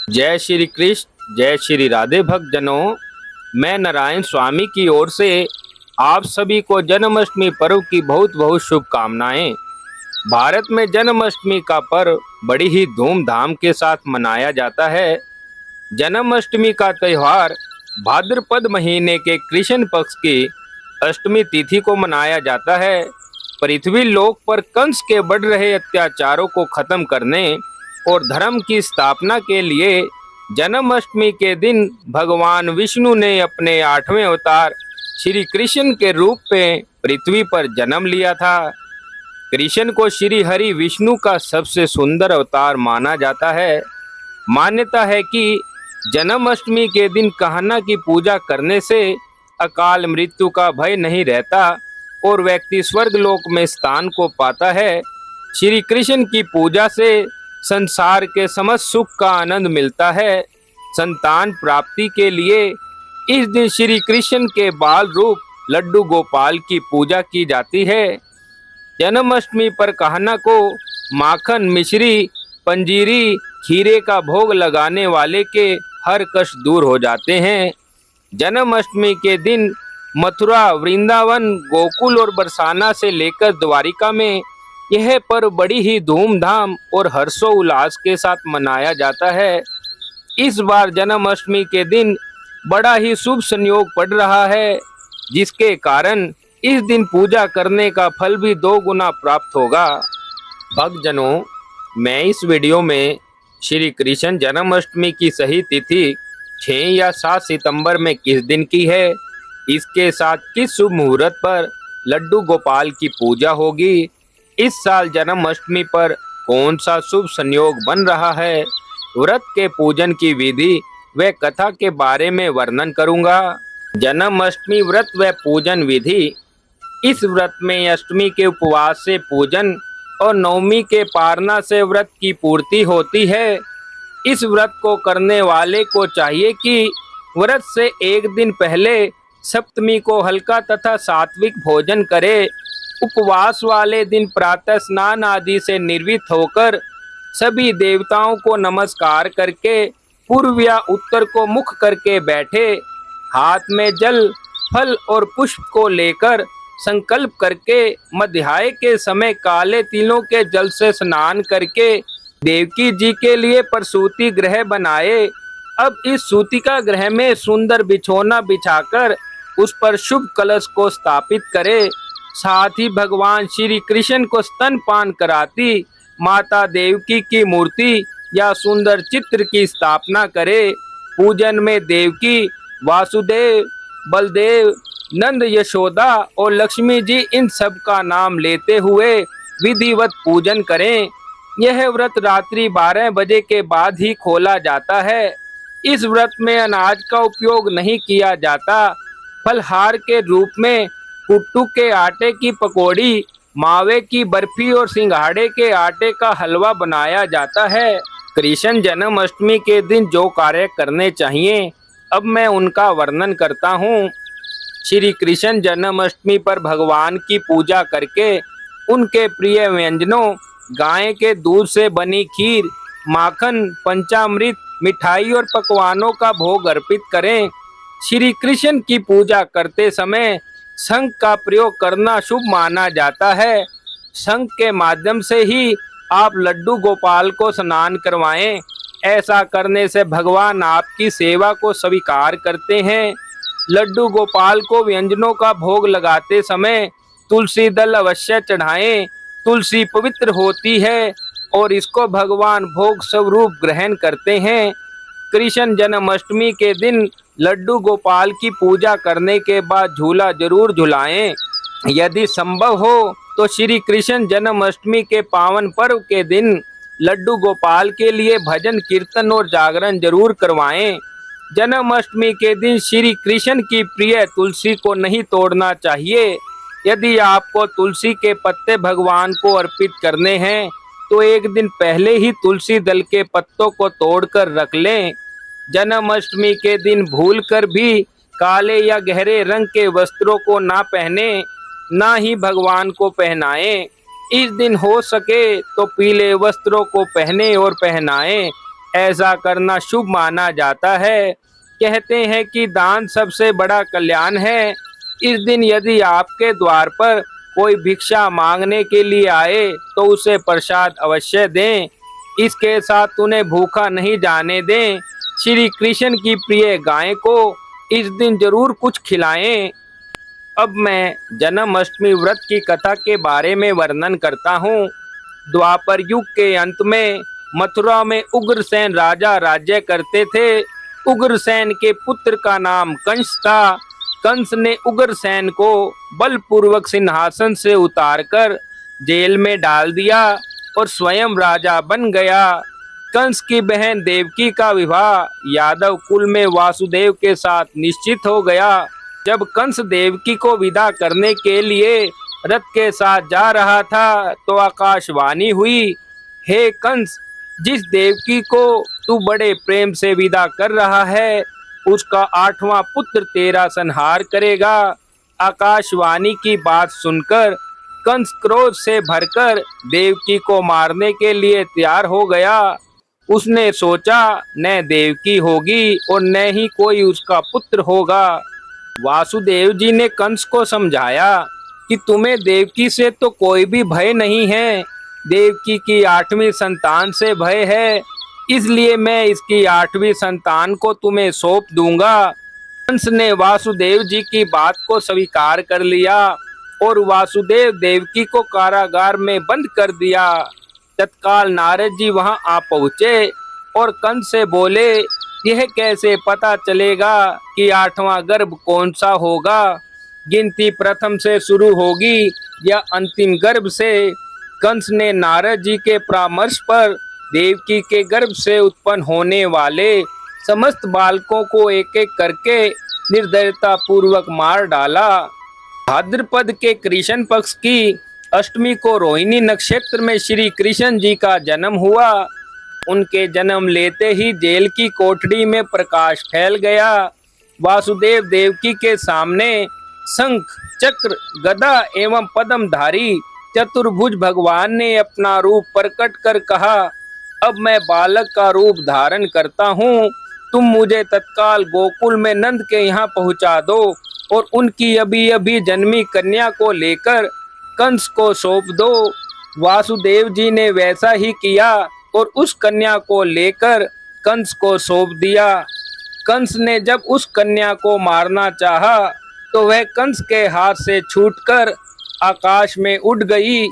जय श्री कृष्ण, जय श्री राधे भक्तजनों। मैं नारायण स्वामी की ओर से आप सभी को जन्माष्टमी पर्व की बहुत बहुत शुभकामनाएं। भारत में जन्माष्टमी का पर्व बड़ी ही धूमधाम के साथ मनाया जाता है। जन्माष्टमी का त्यौहार भाद्रपद महीने के कृष्ण पक्ष की अष्टमी तिथि को मनाया जाता है। पृथ्वी लोक पर कंस के बढ़ रहे अत्याचारों को खत्म करने और धर्म की स्थापना के लिए जन्माष्टमी के दिन भगवान विष्णु ने अपने 8वें अवतार श्री कृष्ण के रूप में पृथ्वी पर जन्म लिया था। कृष्ण को श्री हरि विष्णु का सबसे सुंदर अवतार माना जाता है। मान्यता है कि जन्माष्टमी के दिन कान्हा की पूजा करने से अकाल मृत्यु का भय नहीं रहता और व्यक्ति स्वर्ग लोक में स्थान को पाता है। श्री कृष्ण की पूजा से संसार के समस्त सुख का आनंद मिलता है। संतान प्राप्ति के लिए इस दिन श्री कृष्ण के बाल रूप लड्डू गोपाल की पूजा की जाती है। जन्माष्टमी पर कान्हा को माखन, मिश्री, पंजीरी, खीरे का भोग लगाने वाले के हर कष्ट दूर हो जाते हैं। जन्माष्टमी के दिन मथुरा, वृंदावन, गोकुल और बरसाना से लेकर द्वारिका में यह पर्व बड़ी ही धूमधाम और हर्षोल्लास के साथ मनाया जाता है। इस बार जन्माष्टमी के दिन बड़ा ही शुभ संयोग पड़ रहा है, जिसके कारण इस दिन पूजा करने का फल भी 2 गुना प्राप्त होगा। भक्तजनों, मैं इस वीडियो में श्री कृष्ण जन्माष्टमी की सही तिथि 6 या 7 सितंबर में किस दिन की है, इसके साथ किस शुभ मुहूर्त पर लड्डू गोपाल की पूजा होगी, इस साल जन्माष्टमी पर कौन सा शुभ संयोग बन रहा है, व्रत के पूजन की विधि व कथा के बारे में वर्णन करूंगा। जन्माष्टमी व्रत व पूजन विधि। इस व्रत में अष्टमी के उपवास से पूजन और नवमी के पारना से व्रत की पूर्ति होती है। इस व्रत को करने वाले को चाहिए कि व्रत से एक दिन पहले सप्तमी को हल्का तथा सात्विक भोजन करे। उपवास वाले दिन प्रातः स्नान आदि से निर्वित होकर सभी देवताओं को नमस्कार करके पूर्व या उत्तर को मुख करके बैठे। हाथ में जल, फल और पुष्प को लेकर संकल्प करके मध्याह्न के समय काले तिलों के जल से स्नान करके देवकी जी के लिए प्रसूति गृह बनाए। अब इस सूतिका गृह में सुंदर बिछौना बिछाकर उस पर शुभ कलश को स्थापित करे। साथ ही भगवान श्री कृष्ण को स्तनपान कराती माता देवकी की मूर्ति या सुंदर चित्र की स्थापना करे। पूजन में देवकी, वासुदेव, बलदेव, नंद, यशोदा और लक्ष्मी जी इन सब का नाम लेते हुए विधिवत पूजन करें। यह व्रत रात्रि 12 बजे के बाद ही खोला जाता है। इस व्रत में अनाज का उपयोग नहीं किया जाता। फलहार के रूप में कुट्टू के आटे की पकौड़ी, मावे की बर्फी और सिंघाड़े के आटे का हलवा बनाया जाता है। कृष्ण जन्माष्टमी के दिन जो कार्य करने चाहिए, अब मैं उनका वर्णन करता हूँ। श्री कृष्ण जन्माष्टमी पर भगवान की पूजा करके उनके प्रिय व्यंजनों गाय के दूध से बनी खीर, माखन, पंचामृत, मिठाई और पकवानों का भोग अर्पित करें। श्री कृष्ण की पूजा करते समय शंख का प्रयोग करना शुभ माना जाता है। शंख के माध्यम से ही आप लड्डू गोपाल को स्नान करवाएं। ऐसा करने से भगवान आपकी सेवा को स्वीकार करते हैं। लड्डू गोपाल को व्यंजनों का भोग लगाते समय तुलसी दल अवश्य चढ़ाएं। तुलसी पवित्र होती है और इसको भगवान भोग स्वरूप ग्रहण करते हैं। कृष्ण जन्माष्टमी के दिन लड्डू गोपाल की पूजा करने के बाद झूला जरूर झुलाएं। यदि संभव हो तो श्री कृष्ण जन्माष्टमी के पावन पर्व के दिन लड्डू गोपाल के लिए भजन, कीर्तन और जागरण जरूर करवाएं। जन्माष्टमी के दिन श्री कृष्ण की प्रिय तुलसी को नहीं तोड़ना चाहिए। यदि आपको तुलसी के पत्ते भगवान को अर्पित करने हैं तो एक दिन पहले ही तुलसी दल के पत्तों को तोड़कर रख लें। जन्माष्टमी के दिन भूलकर भी काले या गहरे रंग के वस्त्रों को ना पहने, ना ही भगवान को पहनाएं। इस दिन हो सके तो पीले वस्त्रों को पहने और पहनाएं। ऐसा करना शुभ माना जाता है। कहते हैं कि दान सबसे बड़ा कल्याण है। इस दिन यदि आपके द्वार पर कोई भिक्षा मांगने के लिए आए तो उसे प्रसाद अवश्य दें। इसके साथ उन्हें भूखा नहीं जाने दें। श्री कृष्ण की प्रिय गाय को इस दिन जरूर कुछ खिलाएं। अब मैं जन्माष्टमी व्रत की कथा के बारे में वर्णन करता हूँ। द्वापर युग के अंत में मथुरा में उग्रसेन राजा राज्य करते थे। उग्रसेन के पुत्र का नाम कंस था। कंस ने उग्रसेन को बलपूर्वक सिंहासन से उतारकर जेल में डाल दिया और स्वयं राजा बन गया। कंस की बहन देवकी का विवाह यादव कुल में वासुदेव के साथ निश्चित हो गया। जब कंस देवकी को विदा करने के लिए रथ के साथ जा रहा था तो आकाशवाणी हुई, हे कंस, जिस देवकी को तू बड़े प्रेम से विदा कर रहा है उसका 8वां पुत्र तेरा संहार करेगा। आकाशवाणी की बात सुनकर कंस क्रोध से भरकर देवकी को मारने के लिए तैयार हो गया। उसने सोचा न देवकी होगी और न ही कोई उसका पुत्र होगा। वासुदेव जी ने कंस को समझाया कि तुम्हें देवकी से तो कोई भी भय नहीं है, देवकी की 8वीं संतान से भय है, इसलिए मैं इसकी 8वीं संतान को तुम्हें सौंप दूंगा। कंस ने वासुदेव जी की बात को स्वीकार कर लिया और वासुदेव देवकी को कारागार में बंद कर दिया। तत्काल नारद जी वहां आ पहुंचे और कंस से बोले, यह कैसे पता चलेगा कि 8वां गर्भ कौन सा होगा? गिनती प्रथम से शुरू होगी या अंतिम गर्भ से? कंस ने नारद जी के परामर्श पर देवकी के गर्भ से उत्पन्न होने वाले समस्त बालकों को एक एक करके निर्दयता पूर्वक मार डाला। भाद्रपद के कृष्ण पक्ष की अष्टमी को रोहिणी नक्षत्र में श्री कृष्ण जी का जन्म हुआ। उनके जन्म लेते ही जेल की कोठरी में प्रकाश फैल गया। वासुदेव देवकी के सामने शंख, चक्र, गदा एवं पद्मधारी चतुर्भुज भगवान ने अपना रूप प्रकट कर कहा, अब मैं बालक का रूप धारण करता हूँ। तुम मुझे तत्काल गोकुल में नंद के यहाँ पहुँचा दो और उनकी अभी अभी जन्मी कन्या को लेकर कंस को सौंप दो। वासुदेव जी ने वैसा ही किया और उस कन्या को लेकर कंस को सौंप दिया। कंस ने जब उस कन्या को मारना चाहा तो वह कंस के हाथ से छूटकर आकाश में उड़ गई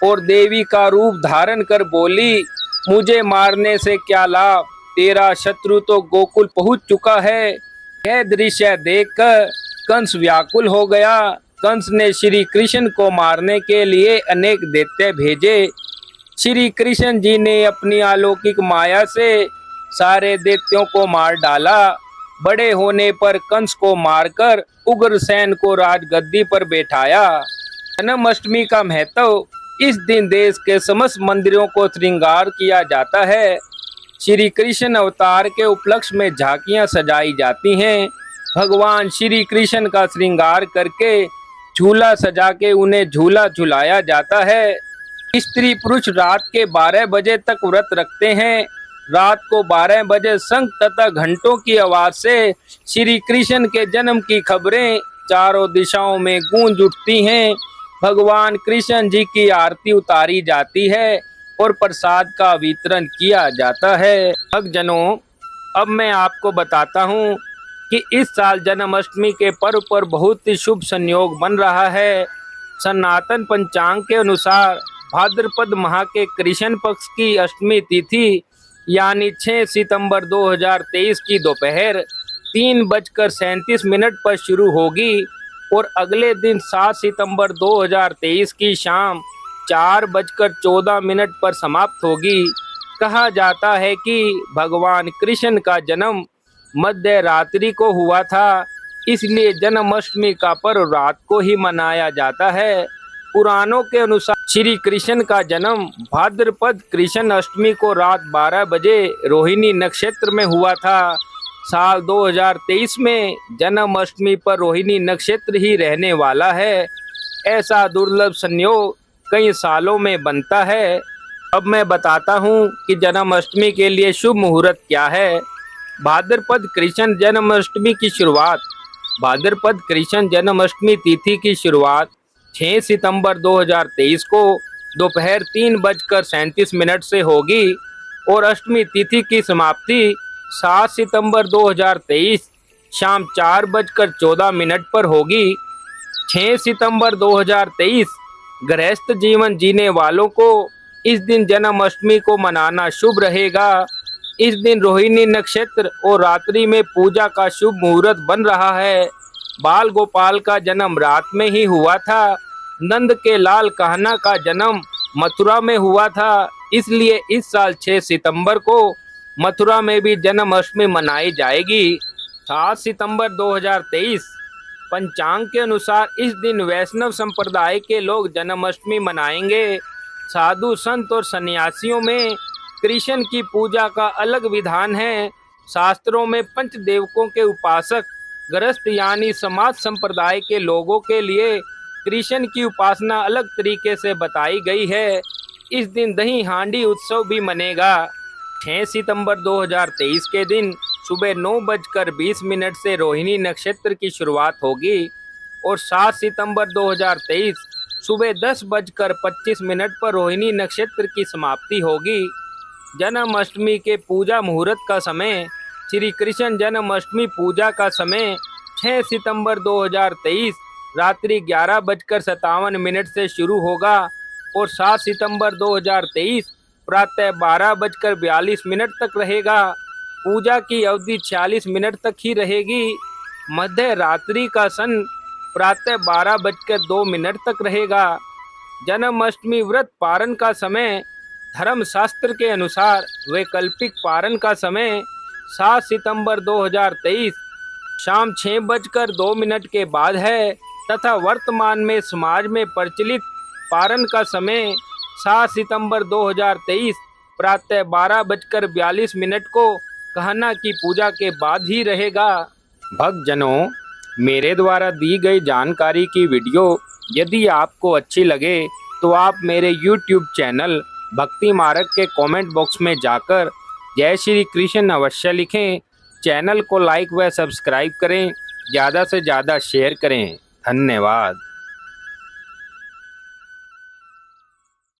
और देवी का रूप धारण कर बोली, मुझे मारने से क्या लाभ, तेरा शत्रु तो गोकुल पहुंच चुका है। यह दृश्य देखकर कंस व्याकुल हो गया। कंस ने श्री कृष्ण को मारने के लिए अनेक दैत्य भेजे। श्री कृष्ण जी ने अपनी अलौकिक माया से सारे दैत्यों को मार डाला। बड़े होने पर कंस को मारकर उग्रसेन को राजगद्दी पर बैठाया। जन्माष्टमी का महत्व, इस दिन देश के समस्त मंदिरों को श्रृंगार किया जाता है। श्री कृष्ण अवतार के उपलक्ष्य में झांकियां सजाई जाती हैं। भगवान श्री कृष्ण का श्रृंगार करके झूला सजा के उन्हें झूला झुलाया जाता है। स्त्री पुरुष रात के 12 बजे तक व्रत रखते हैं। रात को 12 बजे शंख तथा घंटों की आवाज से श्री कृष्ण के जन्म की खबरें चारों दिशाओं में गूंज उठती हैं। भगवान कृष्ण जी की आरती उतारी जाती है और प्रसाद का वितरण किया जाता है। भक्तजनों, अब मैं आपको बताता हूँ कि इस साल जन्माष्टमी के पर्व पर बहुत ही शुभ संयोग बन रहा है। सनातन पंचांग के अनुसार भाद्रपद माह के कृष्ण पक्ष की अष्टमी तिथि यानी 6 सितंबर 2023 की दोपहर 3:37 पर शुरू होगी और अगले दिन 7 सितंबर 2023 की शाम 4:14 पर समाप्त होगी। कहा जाता है कि भगवान कृष्ण का जन्म मध्य रात्रि को हुआ था, इसलिए जन्माष्टमी का पर्व रात को ही मनाया जाता है। पुराणों के अनुसार श्री कृष्ण का जन्म भाद्रपद कृष्ण अष्टमी को रात 12 बजे रोहिणी नक्षत्र में हुआ था। साल 2023 में जन्माष्टमी पर रोहिणी नक्षत्र ही रहने वाला है। ऐसा दुर्लभ संयोग कई सालों में बनता है। अब मैं बताता हूँ कि जन्माष्टमी के लिए शुभ मुहूर्त क्या है। भाद्रपद कृष्ण जन्माष्टमी की शुरुआत। भाद्रपद कृष्ण जन्माष्टमी तिथि की शुरुआत 6 सितंबर 2023 को दोपहर 3:37 से होगी और अष्टमी तिथि की समाप्ति 7 सितंबर 2023 शाम 4:14 पर होगी। 6 सितंबर 2023 गृहस्थ जीवन जीने वालों को इस दिन जन्माष्टमी को मनाना शुभ रहेगा। इस दिन रोहिणी नक्षत्र और रात्रि में पूजा का शुभ मुहूर्त बन रहा है। बाल गोपाल का जन्म रात में ही हुआ था। नंद के लाल कहना का जन्म मथुरा में हुआ था, इसलिए इस साल 6 सितंबर को मथुरा में भी जन्माष्टमी मनाई जाएगी। 7 सितंबर 2023 पंचांग के अनुसार इस दिन वैष्णव संप्रदाय के लोग जन्माष्टमी मनाएंगे। साधु संत और सन्यासियों में कृष्ण की पूजा का अलग विधान है। शास्त्रों में पंचदेवकों के उपासक गृहस्थ यानी समाज संप्रदाय के लोगों के लिए कृष्ण की उपासना अलग तरीके से बताई गई है। इस दिन दही हांडी उत्सव भी मनेगा। 6 सितंबर 2023 के दिन सुबह 9:20 से रोहिणी नक्षत्र की शुरुआत होगी और 7 सितंबर 2023 सुबह 10:25 पर रोहिणी नक्षत्र की समाप्ति होगी। जन्माष्टमी के पूजा मुहूर्त का समय। श्री कृष्ण जन्माष्टमी पूजा का समय 6 सितंबर 2023 रात्रि 11:57 से शुरू होगा और 7 सितंबर 2023 प्रातः 12:42 तक रहेगा। पूजा की अवधि 46 मिनट तक ही रहेगी। मध्य रात्रि का सन प्रातः 12:02 तक रहेगा। जन्माष्टमी व्रत पारण का समय। धर्म शास्त्र के अनुसार वैकल्पिक पारण का समय 7 सितंबर 2023 शाम 6:02 के बाद है तथा वर्तमान में समाज में प्रचलित पारण का समय 7 सितंबर 2023 प्रातः 12:42 को कहना की पूजा के बाद ही रहेगा। भक्तजनों, मेरे द्वारा दी गई जानकारी की वीडियो यदि आपको अच्छी लगे तो आप मेरे YouTube चैनल भक्ति मार्ग के कमेंट बॉक्स में जाकर जय श्री कृष्ण अवश्य लिखें। चैनल को लाइक व सब्सक्राइब करें, ज़्यादा से ज़्यादा शेयर करें। धन्यवाद।